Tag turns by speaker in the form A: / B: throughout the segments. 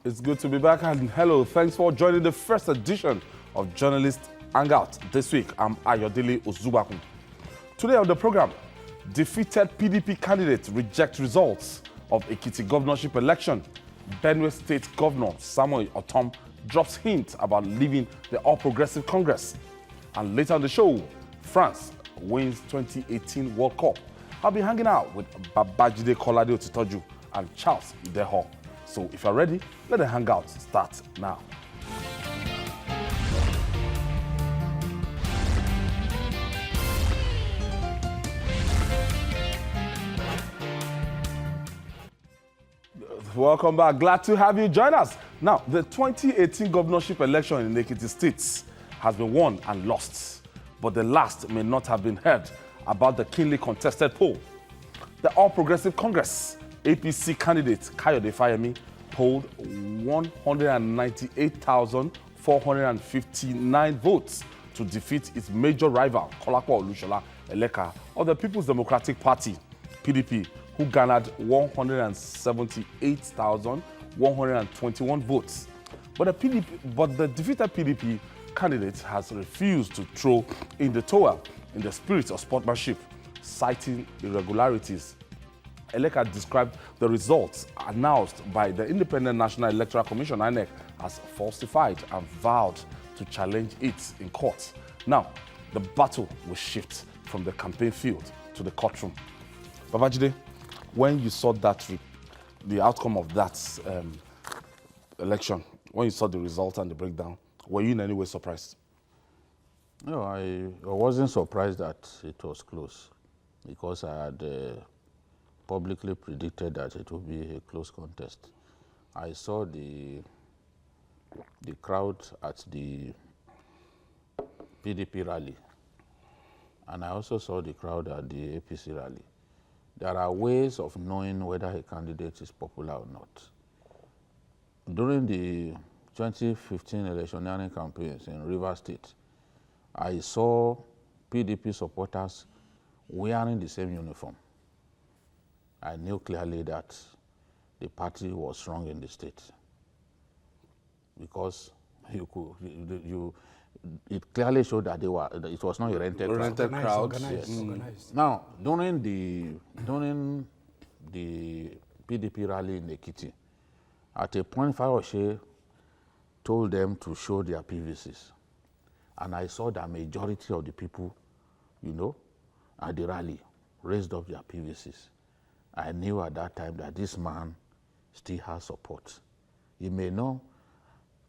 A: It's good to be back, and hello, thanks for joining the first edition of Journalist Hangout. This week, I'm Ayodele Ozubaku. Today on the program, defeated PDP candidate reject results of Ekiti governorship election. Benue State Governor Samuel Otom drops hint about leaving the All Progressive Congress. And later on the show, France wins 2018 World Cup. I'll be hanging out with Babajide Kolade Otitoju and Charles Ideho. So if you're ready, let the hangout start now. Welcome back. Glad to have you join us. Now, the 2018 governorship election in Ekiti State has been won and lost, but the last may not have been heard about the keenly contested poll. The All Progressive Congress APC candidate Kayode Fayemi polled 198,459 votes to defeat its major rival, Kolapo Olushola Eleka of the People's Democratic Party, PDP, who garnered 178,121 votes. But the defeated PDP candidate has refused to throw in the towel in the spirit of sportsmanship, citing irregularities. Eleka described the results announced by the Independent National Electoral Commission, INEC, as falsified and vowed to challenge it in court. Now, the battle will shift from the campaign field to the courtroom. Babajide, when you saw that, the outcome of that election, when you saw the result and the breakdown, were you in any way surprised?
B: No, I wasn't surprised that it was close, because I had publicly predicted that it would be a close contest. I saw the crowd at the PDP rally, and I also saw the crowd at the APC rally. There are ways of knowing whether a candidate is popular or not. During the 2015 electioneering campaigns in Rivers State, I saw PDP supporters wearing the same uniform. I knew clearly that the party was strong in the state, because it clearly showed that it was not a rented crowd.
C: Organized.
B: Now, during the PDP rally in Ekiti, at a point, Fayose told them to show their PVCs. And I saw that majority of the people, at the rally, raised up their PVCs. I knew at that time that this man still has support. He may not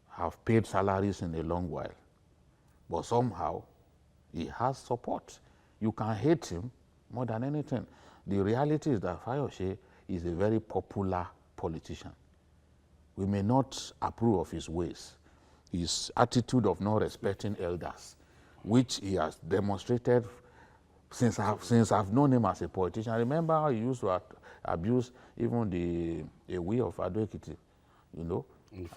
B: have paid salaries in a long while, but somehow he has support. You can hate him more than anything. The reality is that Fayose is a very popular politician. We may not approve of his ways, his attitude of not respecting elders, which he has demonstrated since I've known him as a politician. I remember how he used to abuse even the way of Ado Ekiti,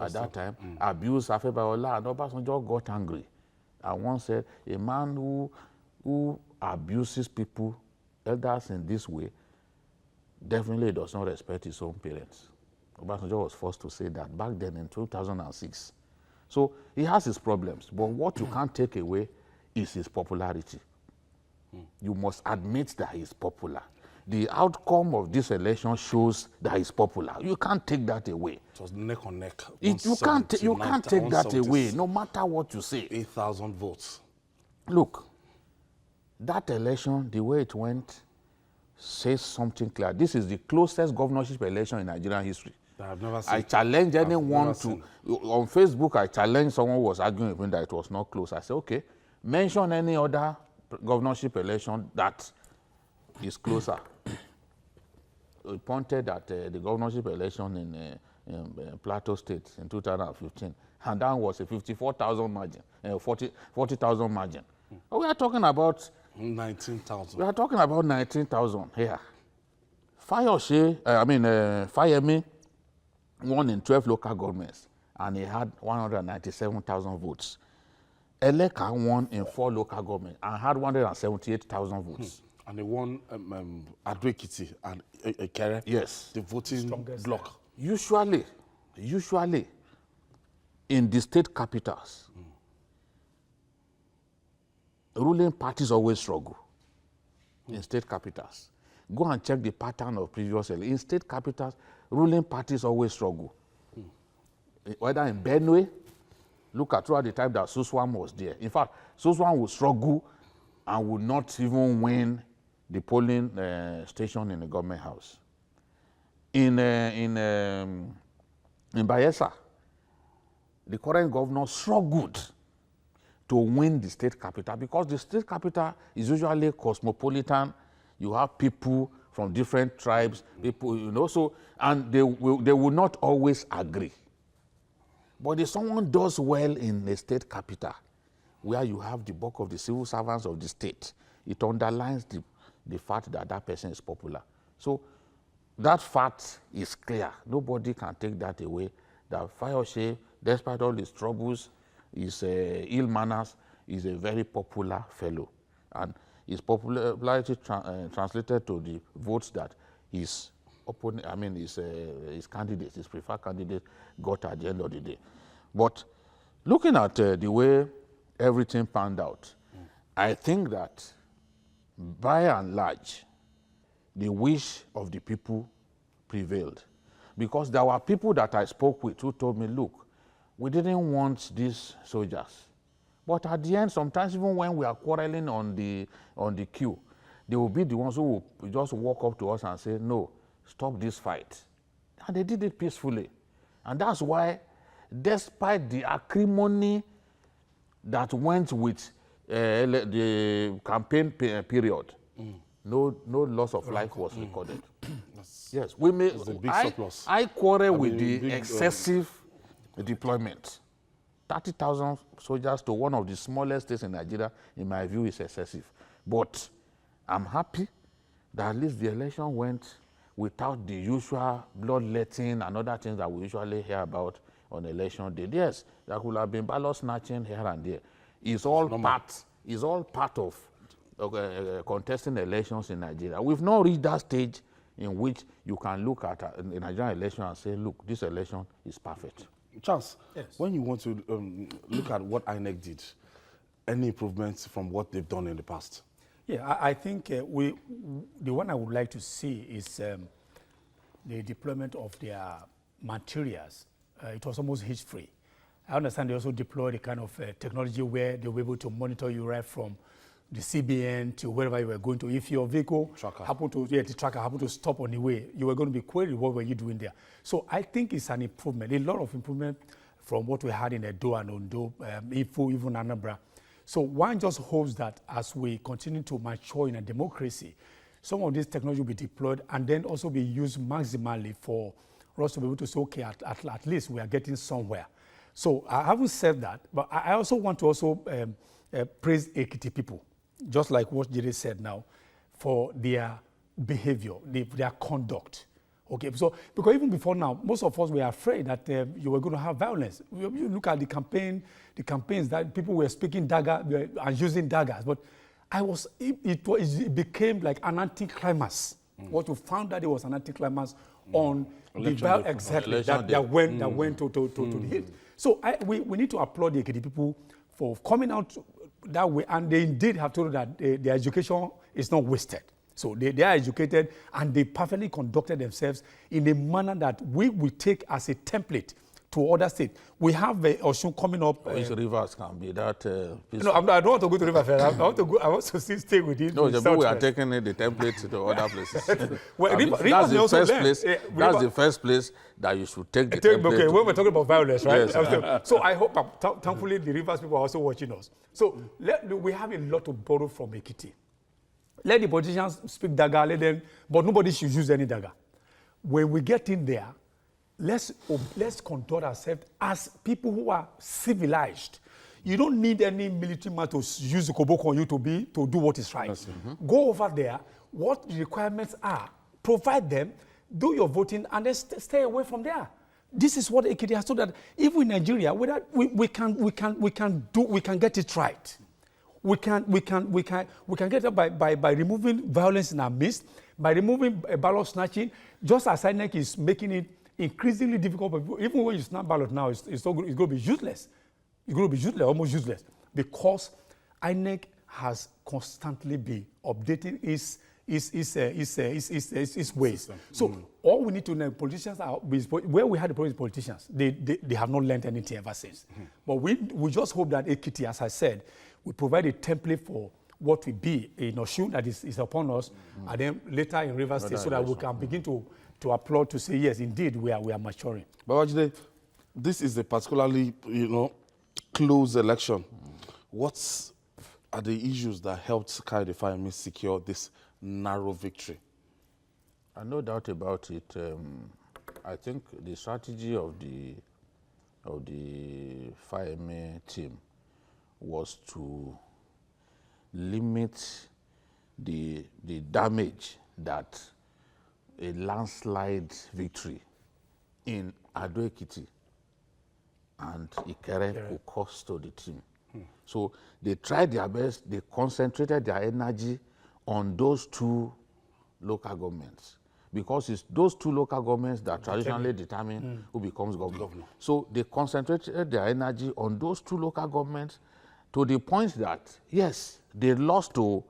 B: at that time, abuse Afebayola, and Obasanjo got angry and once said, a man who abuses people, elders in this way, definitely does not respect his own parents. Obasanjo was forced to say that back then in 2006. So he has his problems, but what you can't take away is his popularity. You must admit that he's popular. The outcome of this election shows that he's popular. You can't take that away.
A: It was neck on neck.
B: You can't take that away, no matter what you say.
A: 8,000 votes.
B: Look, that election, the way it went, says something clear. This is the closest governorship election in Nigerian history.
A: I've never seen.
B: I challenge anyone to, on Facebook, I challenged someone who was arguing with me that it was not close. I said, okay, mention any other governorship election that is closer. We pointed at the governorship election in Plateau State in 2015, and that was a 54,000 margin, 40,000 margin. We are talking about
A: 19,000.
B: We are talking about 19,000 here. Fayemi won in 12 local governments, and he had 197,000 votes. Eleka won in 4 local governments and had 178,000 votes.
A: And they won Ado Ekiti and Ekere.
B: Yes.
A: The voting bloc.
B: Usually, usually in the state capitals, ruling parties always struggle in state capitals. Go and check the pattern of previous elections. In state capitals, ruling parties always struggle. Whether in Benue, look at throughout the time that Suswan was there. In fact, Suswan would struggle and would not even win the polling station in the government house. In Bayelsa, the current governor struggled to win the state capital because the state capital is usually cosmopolitan. You have people from different tribes, people, you know, so, and they will not always agree. But if someone does well in a state capital, where you have the bulk of the civil servants of the state, it underlines the fact that that person is popular. So that fact is clear. Nobody can take that away, that Fayose, despite all his troubles, his ill manners, is a very popular fellow. And his popularity translated to the votes that his opponent, I mean his candidate, his preferred candidate, got at the end of the day. But looking at the way everything panned out, I think that by and large, the wish of the people prevailed. Because there were people that I spoke with who told me, look, we didn't want these soldiers. But at the end, sometimes even when we are quarreling on the queue, they will be the ones who will just walk up to us and say, no, stop this fight. And they did it peacefully. And that's why, despite the acrimony that went with the campaign period, no loss of life was recorded. Yes, we may.
A: It's a big surplus.
B: I quarrel with the excessive deployment. 30,000 soldiers to one of the smallest states in Nigeria, in my view, is excessive. But I'm happy that at least the election went without the usual bloodletting and other things that we usually hear about on election day. Yes, there could have been ballot snatching here and there. It's all part of contesting elections in Nigeria. We've not reached that stage in which you can look at a Nigerian election and say, look, this election is perfect.
A: Charles,
C: yes.
A: When you want to look at what INEC did, any improvements from what they've done in the past?
C: Yeah, I think the one I would like to see is the deployment of their materials. It was almost hitch-free. I understand they also deployed a kind of technology where they were able to monitor you right from the CBN to wherever you were going to. If your vehicle happened to, the tracker happened to stop on the way, you were going to be queried, what were you doing there? So I think it's an improvement, a lot of improvement from what we had in Edo and Ondo, Ifo, even Anambra. So one just hopes that as we continue to mature in a democracy, some of this technology will be deployed and then also be used maximally for us to be able to say, okay, at least we are getting somewhere. So I haven't said that, but I also want to also praise Ekiti people, just like what Jide said now, for their behavior, their conduct. Okay, so because even before now, most of us were afraid that you were going to have violence. You look at the campaigns that people were speaking dagger and using daggers, but it became like an anticlimax. What we found that it was an anticlimax on the exactly that went to the hill. So we need to applaud the Ekiti people for coming out that way, and they indeed have told that their education is not wasted. So they are educated and they perfectly conducted themselves in a manner that we will take as a template to other states. We have Osun coming up.
B: Which rivers can be that?
C: No, I don't want to go to River first. I want to still stay with it.
B: No, we are taking the template to other places.
C: Well,
B: that's the first place. That's the first place that you should take the template.
C: Okay, when we're talking about violence, right?
B: Yes.
C: So I hope, thankfully, the Rivers people are also watching us. So we have a lot to borrow from Ekiti. Let the politicians speak dagger, but nobody should use any dagger. When we get in there, let's conduct ourselves as people who are civilized. You don't need any military man to use the koboko on you to do what is right. Go over there, what the requirements are, provide them, do your voting, and then stay away from there. This is what Ekiti has told that even in Nigeria, we can get it right. We can get it by removing violence in our midst, by removing ballot snatching, just as INEC is making it increasingly difficult for people. Even when you snap ballot now, it's going to be useless. It's going to be useless, almost useless, because INEC has constantly been updating its ways. So all we need to know, politicians are, where we had the problem with politicians, they have not learned anything ever since. But we just hope that Ekiti, as I said, will provide a template for what will be in Osun that is upon us, and then later in Rivers State, so that we can begin to applaud, to say, yes, indeed, we are maturing.
A: Babajide, this is a particularly, close election. What are the issues that helped Kayode Fayemi secure this narrow victory?
B: No doubt about it. I think the strategy of the Fayemi team was to limit the damage that a landslide victory in Ado Ekiti and Ikere could cause to the team. So they tried their best. They concentrated their energy on those two local governments, because it's those two local governments that traditionally determine who becomes governor. So they concentrated their energy on those two local governments to the point that, yes, they lost to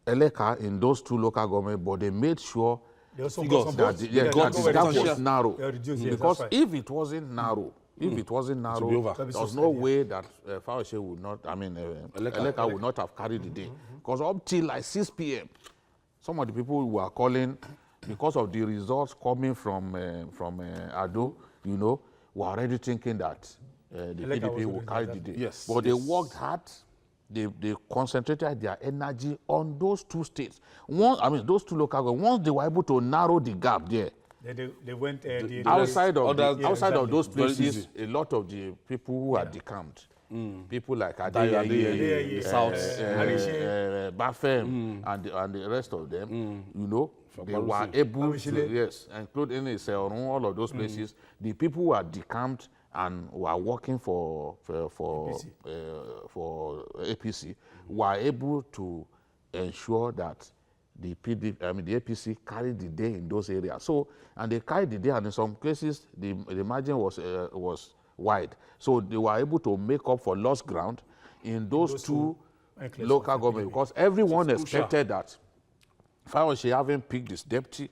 B: Eleka in those two local governments, but they made sure
C: that
B: the gap was narrow. Because
C: right.
B: if it wasn't narrow, there was no way that Fayose would not, Eleka would not have carried the day. Because up till like 6 p.m., some of the people who were calling, because of the results coming from Ado, were already thinking that the PDP will carry the day.
A: Yes.
B: But they worked hard. They concentrated their energy on those two states. Those two local governments. Once they were able to narrow the gap there,
C: they went
B: outside of those places. A lot of the people who are decamped, people like Adeyeye, Bafem, and the rest of them, they were able to, including all of those places. The people who are decamped and were working for APC were able to ensure that the APC carried the day in those areas. So, and they carried the day, and in some cases the margin was wide. So they were able to make up for lost ground in those two local governments, because everyone expected that Fayose having picked this deputy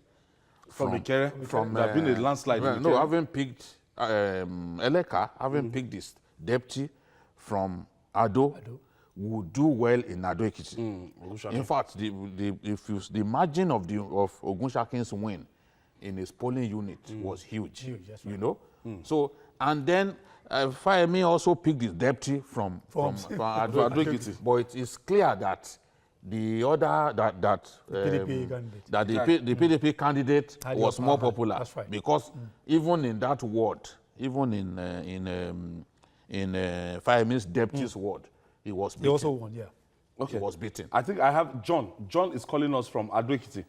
A: from Ikere, there been a landslide.
B: Having picked Eleka, having picked this deputy from Ado, would do well in Ado Ekiti. In fact, the margin of Ogunshakin's win in his polling unit was huge. So, and then Fayemi also picked his deputy from Ado Ekiti. But it is clear that the other the PDP candidate was more popular.
C: That's right.
B: Because even in that ward, even in Fayemi's deputy's ward, he was beaten.
C: They also won, yeah.
B: Okay. He was beaten.
A: I think I have John. John is calling us from Ado Ekiti.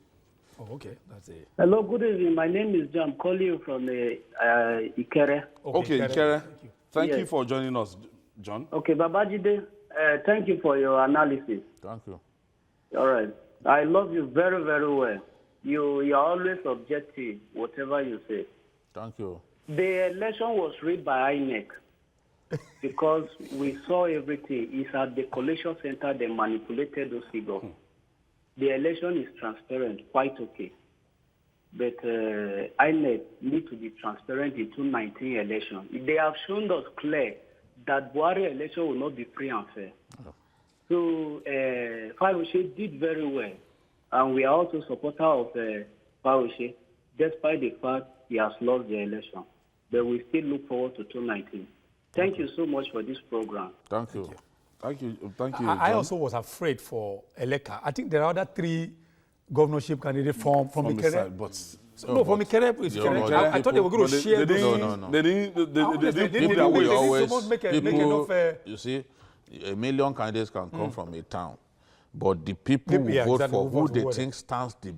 C: Oh, okay. That's it.
D: Hello, good evening. My name is John. I'm calling you from Ikere.
A: Okay, Ikere. Thank you for joining us, John.
D: Okay, Babajide, thank you for your analysis.
B: Thank you.
D: All right. I love you very, very well. You are always objective, whatever you say.
B: Thank you.
D: The election was rigged by INEC because we saw everything. It's at the collation center they manipulated those figures. The election is transparent, quite okay. But INEC need to be transparent in 2019 election. They have shown us clear that Buhari election will not be free and fair. So Fayose did very well. And we are also supporters of Fayose, despite the fact he has lost the election. But we still look forward to 2019. Thank you so much for this program.
B: Thank you.
A: Thank you. Thank you.
C: I also was afraid for Eleka. I think there are other 3 governorship candidates from Ikere. From Ikere. I thought they were going to share.
B: No.
A: They didn't
B: you see, a million candidates can come from a town, but the people who vote for who they think stands the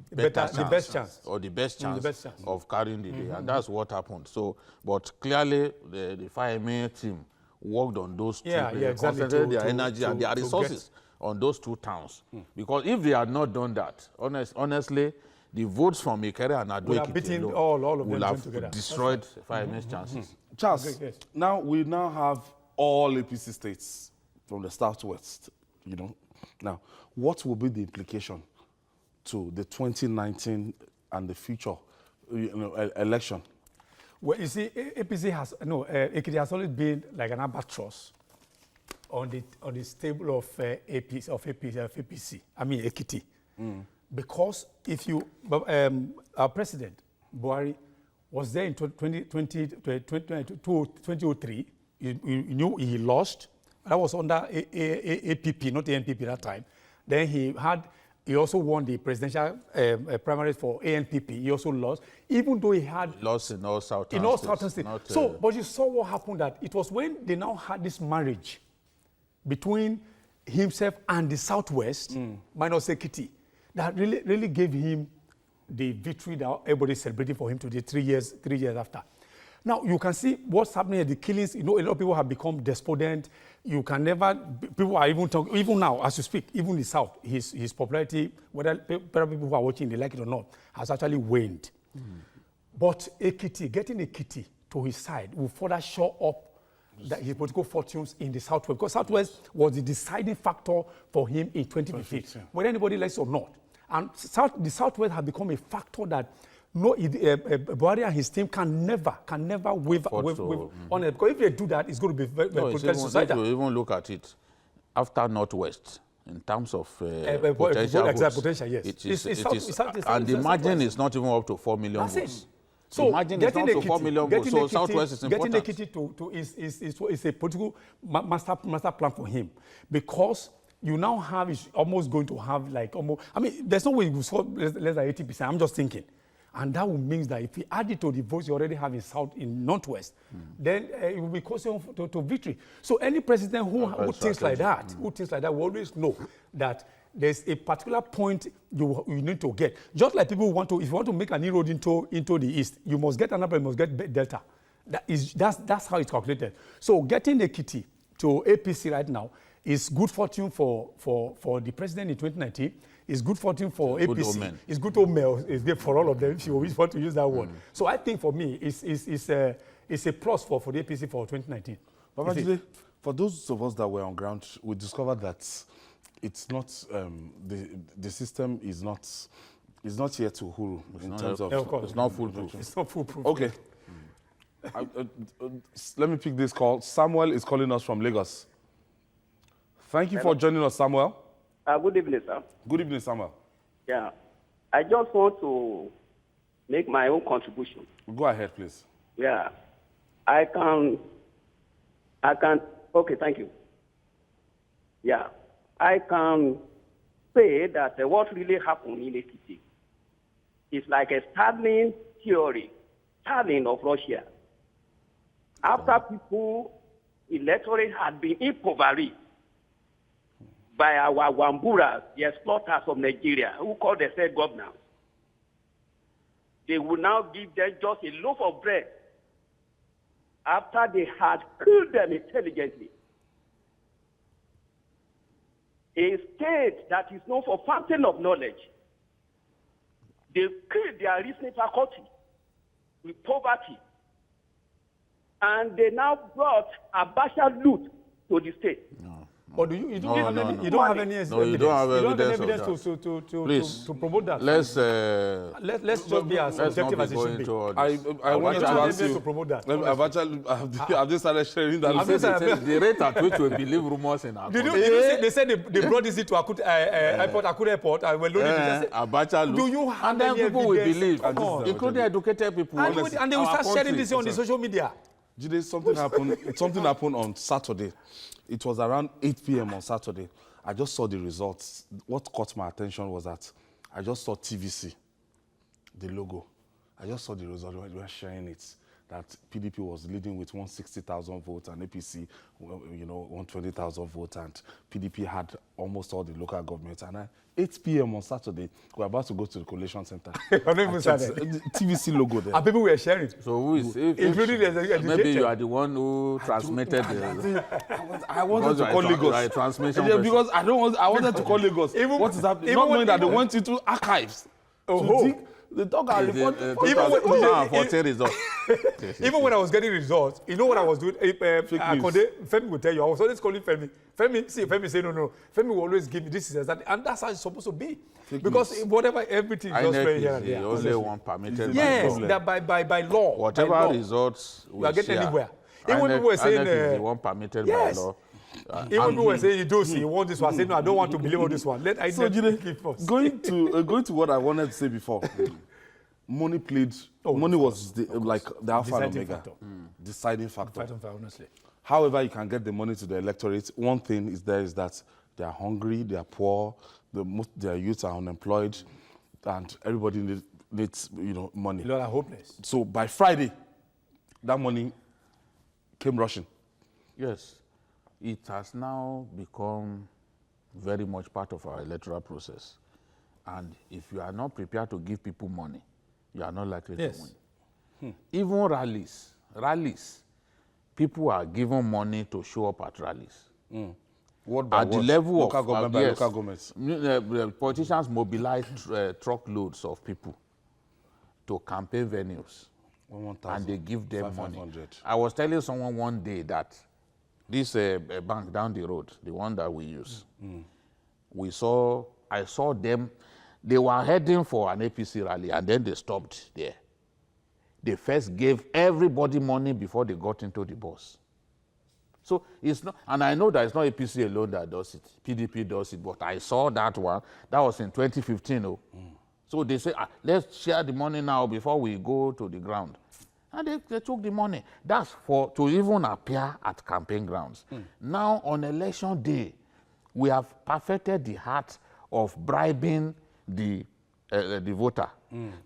B: best chance of carrying the day, and that's what happened. So, but clearly the Fayemi team worked on those two, concentrated their energy and their resources on those 2 towns, because if they had not done that, honestly, the votes from Ikere and Ado
C: Would have
B: Ekiti
C: beaten
B: alone
C: all of them
B: will have
C: together.
B: destroyed Fayeme's chances.
A: Charles,
C: Okay, yes.
A: now we now have all APC states from the southwest, you know. Now, what will be the implication to the 2019 and the future election?
C: Well, you see, APC has Ekiti has always been like an albatross on the stable of APC. I mean Ekiti, because if you our president Buhari was there in 2003. You knew he lost. That was under APP, not the NPP that time. Then he also won the presidential primaries for ANPP. He also lost, even though he had
B: lost in all southern
C: states. But you saw what happened. That it was when they now had this marriage between himself and the Southwest, minus Ekiti, that really gave him the victory that everybody celebrating for him today. 3 years after. Now you can see what's happening at the killings. You know, a lot of people have become despondent. You can never. People are even talking. Even now, as you speak, even in the South, his popularity, whether people who are watching they like it or not, has actually waned. But getting Ekiti to his side will further show up that his political fortunes in the Southwest, because Southwest was the deciding factor for him in 2015, whether anybody likes it or not. And the Southwest has become a factor that Buhari and his team can never waver on it. Because if they do that, it's going to be very potential.
B: If you even look at it, after Northwest, in terms of potential votes,
C: yes.
B: And the margin is not even up to 4 million
C: That's
B: votes.
C: it. So
B: imagine it's not to 4 million votes. So Southwest is important.
C: Getting Ekiti is a political master plan for him, because you now have is almost going to have like almost. I mean, there's no way you will score less than 80%. I'm just thinking. And that will mean that if he add it to the votes you already have in Northwest, then it will be closer to victory. So any president who thinks like that, will always know that there's a particular point you need to get. Just like people want to, if you want to make an inroad into the east, you must get another, you must get Delta. That's how it's calculated. So getting Ekiti to APC right now is good fortune for the president in 2019. It's good fortune for APC. It's good omen. It's good for all of them, if you want to use that word. So I think for me, it's a plus for the APC for 2019.
A: But for those of us that were on ground, we discovered that it's not the system is not here to hulu in terms of
B: it's not foolproof.
C: It's not foolproof.
A: Okay. Let me pick this call. Samuel is calling us from Lagos. Thank you for joining us, Samuel.
E: Good evening, sir.
A: Good evening, Samuel.
E: Yeah. I just want to make my own contribution.
A: Go ahead, please.
E: Yeah. I can, okay, thank you. Yeah. I can say that what really happened in Ekiti is like a Stalin theory, Stalin of Russia. After people, electorate had been impoverished by our Wamburas, the exploiters of Nigeria, who call themselves governors. They will now give them just a loaf of bread after they had killed them intelligently. A state that is known for fountain of knowledge, they killed their reasoning faculty with poverty. And they now brought Abacha loot to the state.
B: No.
C: But you don't have any evidence.
B: You don't have evidence
C: to promote that.
B: Let's
C: just be as objective as it should be.
A: I wanted to ask you.
C: To promote that.
A: I've just started sharing that.
B: The rate at which we believe rumors in Akure.
C: They said they brought this into Akure Airport, and we're loading it.
B: Abacha look.
C: Do you have
B: and then
C: any
B: people will
C: evidence?
B: believe, including educated people.
C: And they will start sharing this on the social media.
A: Jide, something happened on Saturday. It was around 8 p.m. on Saturday. I just saw the results. What caught my attention was that I just saw TVC, the logo. I just saw the result. We were sharing it, that PDP was leading with 160,000 votes and APC, 120,000 votes, and PDP had almost all the local governments. And at 8 p.m. on Saturday, we were about to go to the collation center. TVC logo there.
C: And people were sharing.
B: So who is,
C: including the
B: maybe you are the one who transmitted
A: I wanted to call Lagos.
B: Transmission
A: because I wanted to call Lagos. What is happening? Not knowing that they went into archives. To dig They talk and report.
C: Even when-
B: 2014 results.
C: Even when I was getting results, you know what I was doing? Femi will tell you, I was always calling Femi. Femi say, no. Femi will always give me this is exactly, and that's how it's supposed to be. Because whatever, everything is just very here and
B: the
C: there.
B: only one permitted
C: Yes,
B: by law.
C: that by law.
B: Whatever
C: by law,
B: results
C: you are getting
B: share,
C: anywhere. Even when people were
B: INEC
C: saying,
B: is the one permitted
C: yes.
B: by law.
C: Even people were saying, you want this one. I said, no, I don't want to believe on this one. Let I
A: So,
C: give first.
A: going to what I wanted to say before, money played. Money was the alpha and
C: Deciding
A: omega,
C: factor.
A: deciding factor.
C: Fight on fire, honestly.
A: However, you can get the money to the electorate. One thing is that they are hungry, they are poor, their youth are unemployed, and everybody needs money.
C: A lot are hopeless.
A: So by Friday, that money came rushing.
B: Yes, it has now become very much part of our electoral process. And if you are not prepared to give people money, you are not likely to win. Even rallies, people are given money to show up at rallies.
A: What by
B: At the
A: what?
B: level
A: local
B: of
A: government by
B: yes,
A: local governments.
B: Politicians mobilize truckloads of people to campaign venues,
A: 1,000,
B: and they give them money.
A: 500.
B: I was telling someone one day that this bank down the road, the one that we use, I saw them. They were heading for an APC rally, and then they stopped there. They first gave everybody money before they got into the bus. So it's not, and I know that it's not APC alone that does it. PDP does it, but I saw that one. That was in 2015. So they say, let's share the money now before we go to the ground. And they took the money. That's to even appear at campaign grounds. Now, on election day, we have perfected the art of bribing the voter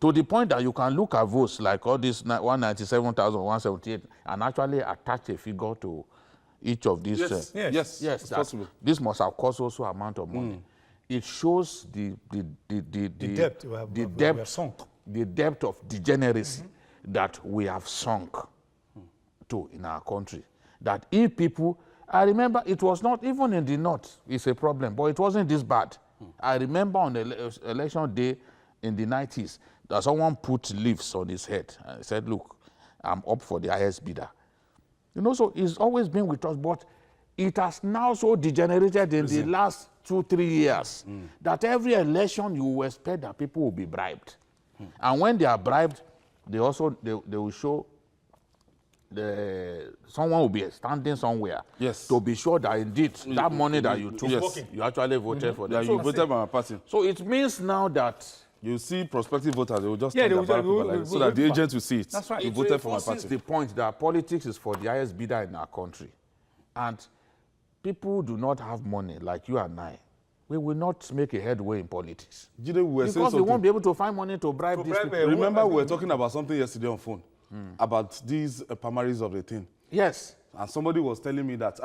B: to the point that you can look at votes like all this 197,178 and actually attach a figure to each of these.
A: Yes, it's possible.
B: This must have cost also amount of money. It shows the
C: depth we have sunk.
B: The depth of degeneracy that we have sunk to in our country. That if people, I remember it was not even in the north, it's a problem, but it wasn't this bad. I remember on election day in the 90s that someone put leaves on his head and said, look, I'm up for the highest bidder. So it's always been with us, but it has now so degenerated in the last 2-3 years that every election you will expect that people will be bribed. And when they are bribed, they will show someone will be standing somewhere to be sure that indeed that money that you took, you actually voted for them.
A: Yeah, you voted by my party.
B: So it means now that
A: you see prospective voters, they will just
C: Yeah,
A: turn
C: they
A: their
C: will-
A: back over
C: we-
A: so that the agent will see it.
C: That's right.
A: You
C: It
A: voted for my
B: reinforces
A: party.
B: the point that politics is for the highest bidder in our country. And people do not have money like you and I. We will not make a headway in politics.
A: Jide, we were saying
B: Because we won't
A: something.
B: be able to find money to bribe these people.
A: Remember, we were talking about something yesterday on phone about these primaries of the thing.
B: Yes.
A: And somebody was telling me that,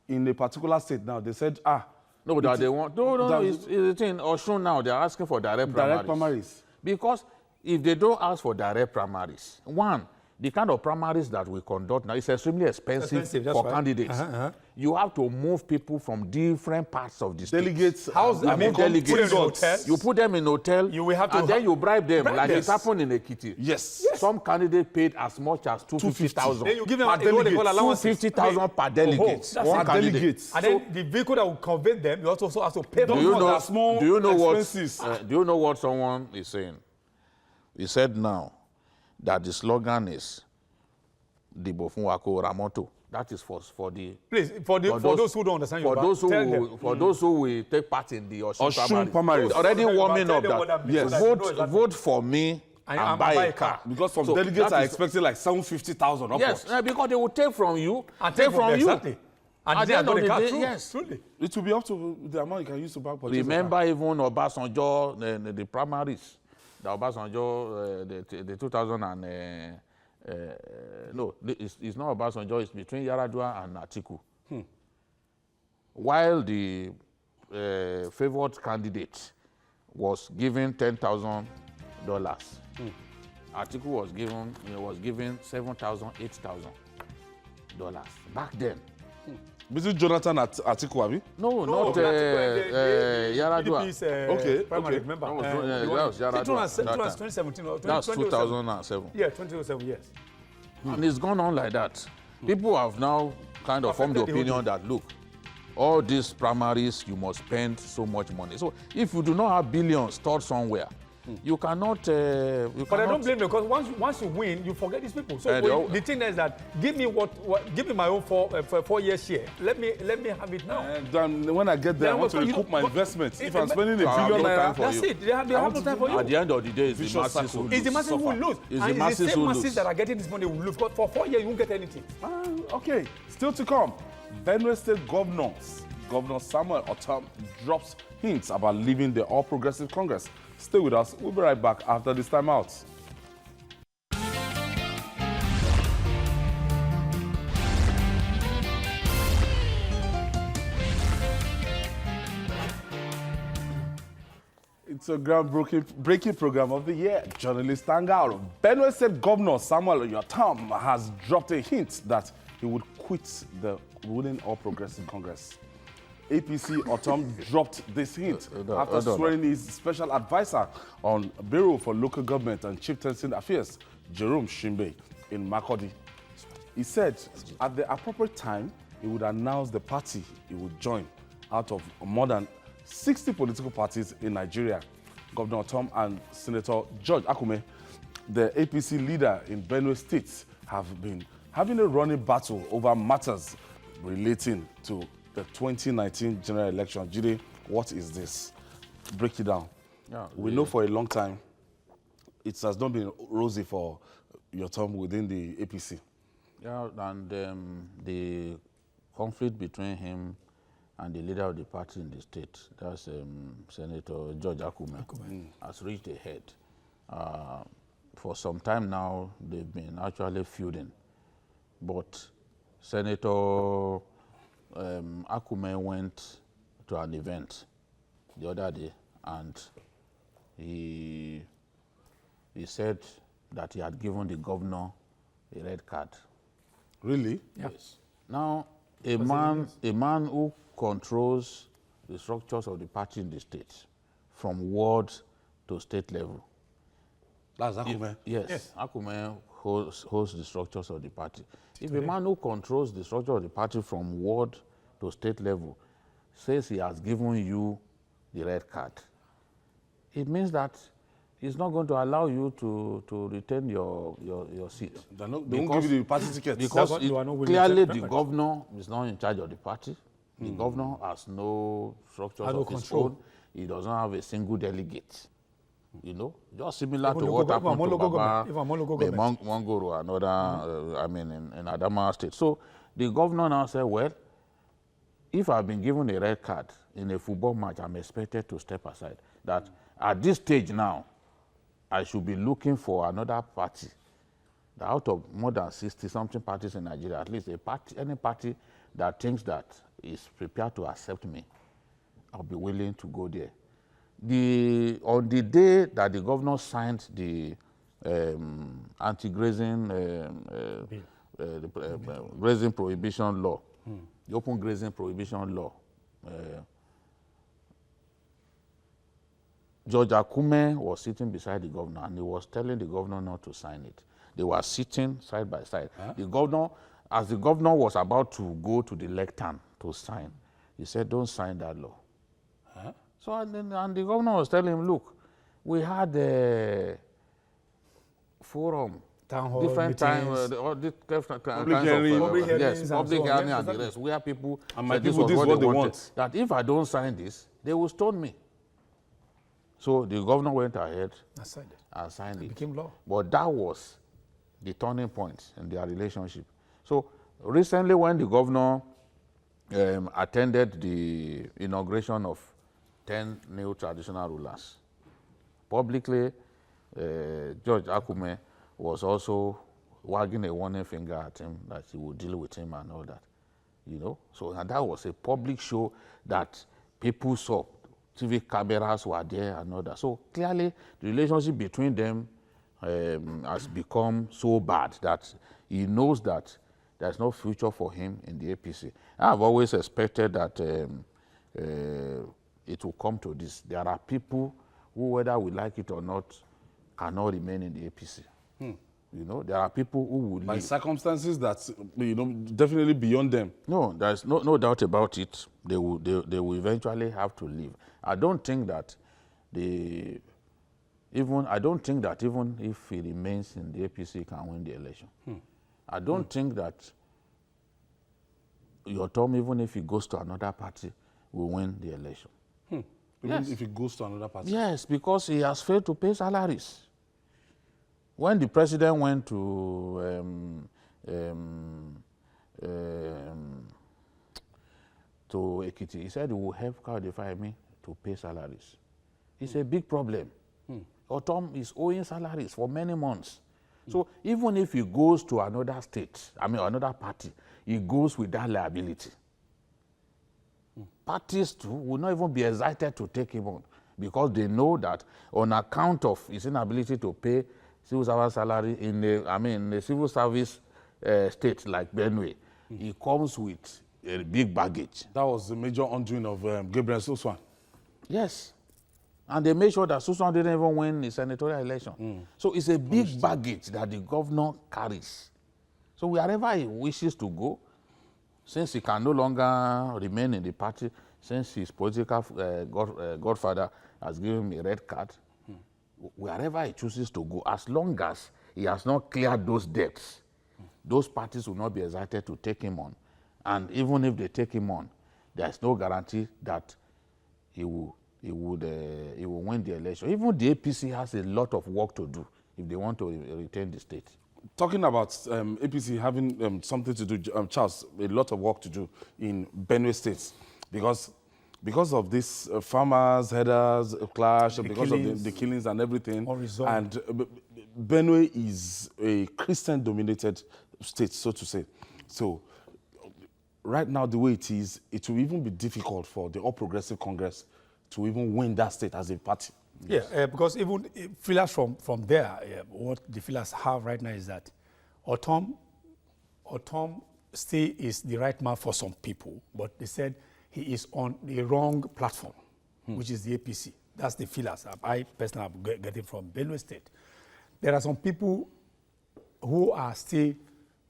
A: in a particular state now, they said,
B: No, but that they want. No,
A: that-
B: it's the thing. Osun now, they're asking for direct
A: primaries.
B: Because if they don't ask for direct primaries, one, the kind of primaries that we conduct now is extremely expensive
C: that's
B: for
C: right.
B: candidates. You have to move people from different parts of the state.
A: Delegates.
C: How's
B: I
C: I
B: mean,
C: mean,
B: delegates.
C: put them in hotels.
B: You put them in hotel,
C: You will have to
B: and then you bribe them, like
C: yes.
B: it happened in Ekiti.
A: Yes.
B: Some candidate paid as much as 250,000.
C: Then you give them
A: Per
C: what they call
A: delegate.
C: allowances.
B: 250,000 per delegate.
C: That's
B: One
C: it.
B: candidate.
A: Delegates.
C: And then the vehicle that will convey them, you also have to pay
A: Don't
C: for.
B: Do you
A: want
B: know?
A: that small
B: Do you know what?
A: expenses.
B: Do you know what someone is saying? He said now that the slogan is "Dibo fun wa ko ra mọ́tò." That is for the
C: Please, for those who don't understand
B: for
C: Yoruba,
B: those who
C: tell
B: will,
C: them.
B: for those who will take part in the
A: Osun primaries.
B: Already
C: Tell them
B: warming
C: about-
B: up
C: tell them what
B: that.
C: that means, so that you know exactly.
B: Vote for me and buy a car.
A: Because some
B: So
A: delegates
B: that
A: are
B: is-
A: expecting like 750,000 upwards.
B: Yes, because they will take from you,
C: And
B: take from you.
C: exactly. And
B: At
C: they
B: the
C: are
B: end
C: not
B: of
C: the
B: the
C: car.
B: day,
C: True,
B: yes.
C: truly.
A: It will be up to the amount you can use to buy purchase.
B: Remember even Obasanjo, the primaries, the Obasanjo, the 2000 and no, it's not Obasanjo. It's between Yaradua and Atiku. While the favored candidate was given $10,000, Atiku was given $7,000, $8,000 back then.
A: Between Jonathan at Atiku, abi?
B: No, not Yaradua.
C: PDP's,
A: Okay,
C: primary
A: okay.
C: member.
B: That was Yaradua.
C: It was
B: that time.
C: 2017 or
B: That's 2007.
C: Yeah, 2007, yes.
B: And it's gone on like that. People have now kind of formed the opinion that, look, all these primaries, you must spend so much money. So if you do not have billions stored somewhere, you cannot.
C: But I don't blame them, because once you win, you forget these people. So the thing is that give me give me my own 4 years share. Let me have it now.
A: And then when I get there, I want to recoup my investments. If I'm spending $1 billion
B: time for
A: naira,
C: that's it. They have no time for you.
B: At the end of the day, it's the
A: Vicious
B: masses
A: cycle.
B: who
C: It's the
B: lose.
C: masses who will lose.
B: It's
C: And
B: the
C: it's the
B: masses
C: same
B: who
C: masses
B: lose.
C: that are getting this money will lose. Because for 4 years, you won't get anything.
A: Okay, still to come. Benue State Governor Samuel Otom drops hints about leaving the All Progressive Congress. Stay with us. We'll be right back after this time out. It's a groundbreaking program of the year, Journalist Hangout. Benue State Governor Samuel Otom has dropped a hint that he would quit the ruling All Progressive Congress. APC Otom dropped this hint after swearing his special advisor on Bureau for Local Government and Chieftaincy Affairs, Jerome Shimbe, in Makurdi. He said at the appropriate time, he would announce the party he would join out of more than 60 political parties in Nigeria. Governor Otom and Senator George Akume, the APC leader in Benue State, have been having a running battle over matters relating to the 2019 general election. Jide, what is this? Break it down.
B: Yeah,
A: we know for a long time it has not been rosy for your term within the APC.
B: Yeah, and the conflict between him and the leader of the party in the state, that's Senator George Akume, has reached a head. For some time now, they've been actually feuding. But Senator Akume went to an event the other day, and he said that he had given the governor a red card.
A: Really?
B: Yes. Now, a man who controls the structures of the party in the state, from ward to state level.
A: That's Akume.
B: Yes. Akume holds the structures of the party. If a man who controls the structure of the party from ward to state level says he has given you the red card, it means that he's not going to allow you to retain your seat.
A: They won't give you the party ticket.
B: Because clearly the
C: members.
B: governor is not in charge of the party. The governor has no structures of his own. He doesn't have a single delegate. You know, just similar to what happened to Baba Mongoro and other, in Adamawa State. So the governor now said, well, if I've been given a red card in a football match, I'm expected to step aside. That at this stage now, I should be looking for another party. That out of more than 60-something parties in Nigeria, at least any party that thinks that is prepared to accept me, I'll be willing to go there. On the day that the governor signed the anti-grazing grazing prohibition law, the open grazing prohibition law, George Akume was sitting beside the governor, and he was telling the governor not to sign it. They were sitting side by side. The governor, as the governor was about to go to the lectern to sign, he said, don't sign that law. So, and the governor was telling him, look, we had a forum,
C: Town hall
B: different
C: meetings,
B: times, all different
A: Public hearing.
C: Public
B: yes,
C: hearings and
B: public
C: so on.
B: hearing
C: Yes,
B: and the
C: exactly.
B: rest, where people
A: And my
B: said
A: people,
B: was
A: this is what they
B: wanted,
A: want.
B: that if I don't sign this, they will stone me. So the governor went ahead
C: I signed it.
B: and signed it.
C: Became law.
B: But that was the turning point in their relationship. So recently when the governor attended the inauguration of 10 new traditional rulers, publicly George Akume was also wagging a warning finger at him that he would deal with him and all that, you know. So and that was a public show that people saw. TV cameras were there and all that. So clearly the relationship between them has become so bad that he knows that there's no future for him in the APC. I've always expected that it will come to this. There are people who, whether we like it or not, cannot remain in the APC. You know, there are people who will
A: By
B: leave.
A: circumstances that, you know, definitely beyond them.
B: No, there's no doubt about it. They will eventually have to leave. I don't think that even if he remains in the APC, he can win the election. I don't think that your Tom, even if he goes to another party, will win the election.
A: Even
B: Yes.
A: if he goes to another party.
B: Yes, because he has failed to pay salaries. When the president went to Ekiti, he said he will help Kawde me to pay salaries. It's a big problem. Otom is owing salaries for many months. So even if he goes to another state, another party, he goes with that liability. Parties too will not even be excited to take him on because they know that on account of his inability to pay civil servant salary in the civil service state like Benue, he comes with a big baggage.
A: That was the major undoing of Gabriel Soswan.
B: Yes. And they made sure that Susan didn't even win the senatorial election. So it's a big baggage that the governor carries. So wherever he wishes to go, since he can no longer remain in the party, since his political godfather has given him a red card, wherever he chooses to go, as long as he has not cleared those debts, those parties will not be excited to take him on. And even if they take him on, there's no guarantee that he will win the election. Even the APC has a lot of work to do if they want to retain the state.
A: Talking about APC having something to do, Charles, a lot of work to do in Benue State because of this farmers, headers, clash, because of the killings and everything.
C: Unresolved.
A: And Benue is a Christian-dominated state, so to say. So right now, the way it is, it will even be difficult for the All Progressive Congress to even win that state as a party.
C: Yeah, because even feelers from there, what the feelers have right now is that Otom still is the right man for some people, but they said he is on the wrong platform, which is the APC. That's the feelers I personally am getting from Benue State. There are some people who are still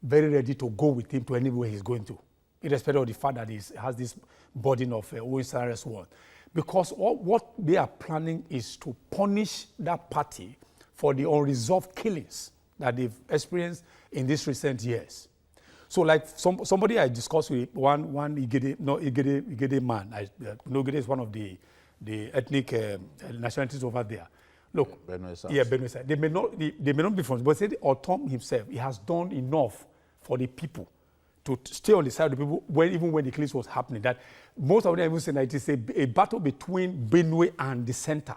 C: very ready to go with him to anywhere he's going to, irrespective of the fact that he has this burden of OSRS one. Because what they are planning is to punish that party for the unresolved killings that they've experienced in these recent years. So like somebody I discussed with, one Igede man, Igede is one of the ethnic nationalities over there. Look, Benue South. They may not be from, but say Otom himself, he has done enough for the people to stay on the side of the people even when the killings was happening. That most of them even say that it is a battle between Benue and the center.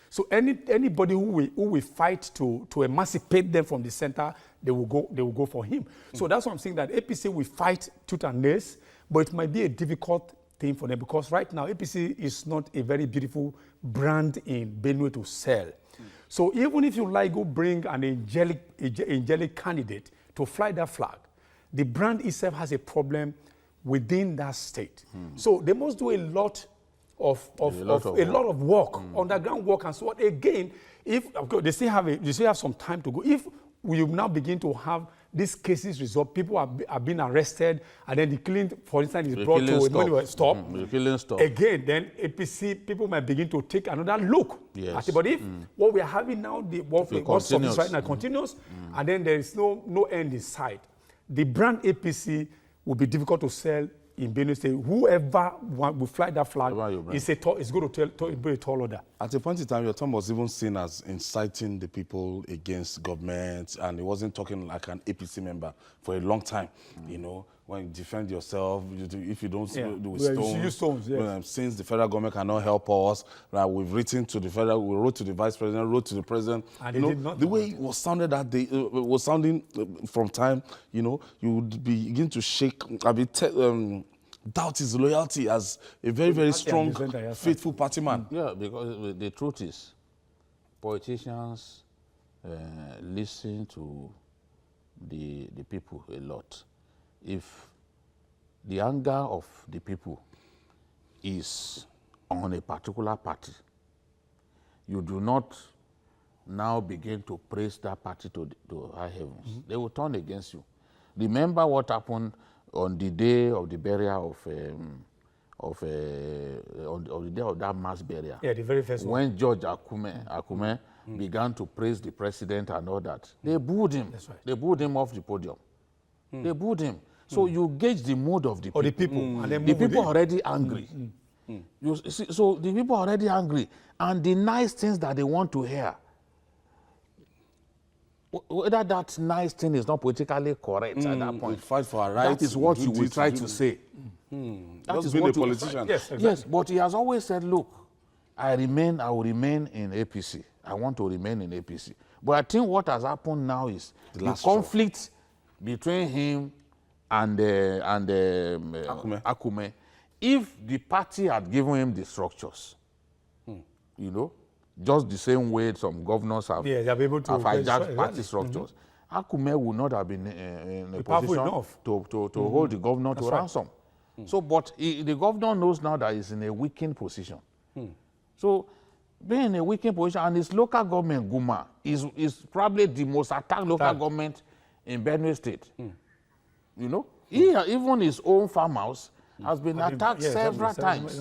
C: So anybody who will fight to emancipate them from the center, they will go for him. So that's what I'm saying, that APC will fight tooth and nail, but it might be a difficult thing for them because right now APC is not a very beautiful brand in Benue to sell. So even if you go bring an angelic candidate to fly that flag, the brand itself has a problem within that state. So they must do a lot of work, underground work and so on. Again, if of course, they still have some time to go. If we now begin to have these cases resolved, people are being arrested, and then the killing, for instance, is brought to stop.
B: The killing stop.
C: Again, then APC people might begin to take another look at it. But if what we are having now, what's right now continues, and then there is no end in sight, the brand APC will be difficult to sell in Benue State. Whoever will fly that flag is going to be a tall order.
A: At a point in time, your term was even seen as inciting the people against government, and he wasn't talking like an APC member for a long time. You know, when you defend yourself, if you don't do with stones,
C: use stones, yes.
A: Since the federal government cannot help us, we've written to the federal, we wrote to the vice president, wrote to the president. And did not the way it was sounded that day, was sounding from time, you would begin to shake. Doubt his loyalty as a very, very strong, faithful party man.
B: Yeah, because the truth is, politicians listen to the people a lot. if the anger of the people is on a particular party, you do not now begin to praise that party to high heavens. They will turn against you. Remember what happened on the day of the burial on the day of that mass burial.
C: Yeah, the very first one.
B: When George Akume began to praise the president and all that, they booed him.
C: That's right.
B: They booed him off the podium. They booed him. So you gauge the mood of the people.
C: Or the people. And then
B: The
C: move with
B: people
C: it.
B: are already angry. You see, so the people are already angry. And the nice things that they want to hear, whether that nice thing is not politically correct at that point,
A: Fight for our rights.
B: that is what
A: do
B: you will
A: this,
B: try
A: do
B: to
A: this.
B: say. That
A: Just
B: is
A: being
B: what
A: a
B: you will
A: politician.
C: Yes, exactly.
B: Yes, but he has always said, look, I will remain in APC. I want to remain in APC. But I think what has happened now is the
A: last straw.
B: conflict between him and Akume. If the party had given him the structures, you know, just the same way some governors have,
C: Yeah, they'll be able to
B: have hijacked party
C: exactly.
B: structures, Akume would not have been in a
C: Powerful
B: position
C: enough.
B: to hold the governor to
C: right.
B: ransom. So, but the governor knows now that he's in a weakened position. So, being in a weakened position, and his local government, Guma, is probably the most attacked local government in Benue State. You know, even his own farmhouse has been attacked several times.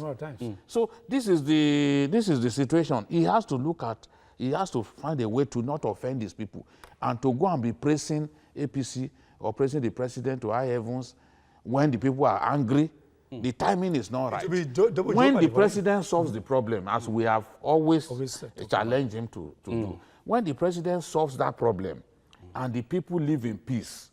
B: So this is the situation. He has to look at. He has to find a way to not offend these people, and to go and be praising APC or praising the president to high heavens when the people are angry. The timing is not right. When the president solves the problem, as we have always challenged him to do, when the president solves that problem, and the people live in peace,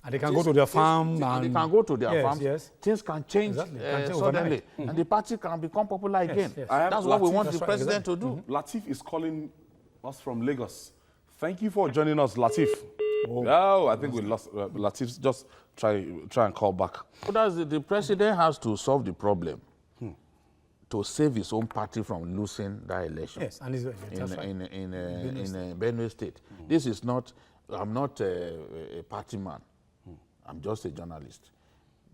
C: and they can go to their farm.
B: And they can go to their farms.
C: Yes.
B: Things can change suddenly, and the party can become popular again. That's what we want the president to do.
A: Latif is calling us from Lagos. Thank you for joining us, Latif. Oh, I think we lost Latif. Just try and call back.
B: So that's the president has to solve the problem to save his own party from losing that election.
C: Yes, and
B: in Benue State. This is not. I'm not a party man. I'm just a journalist.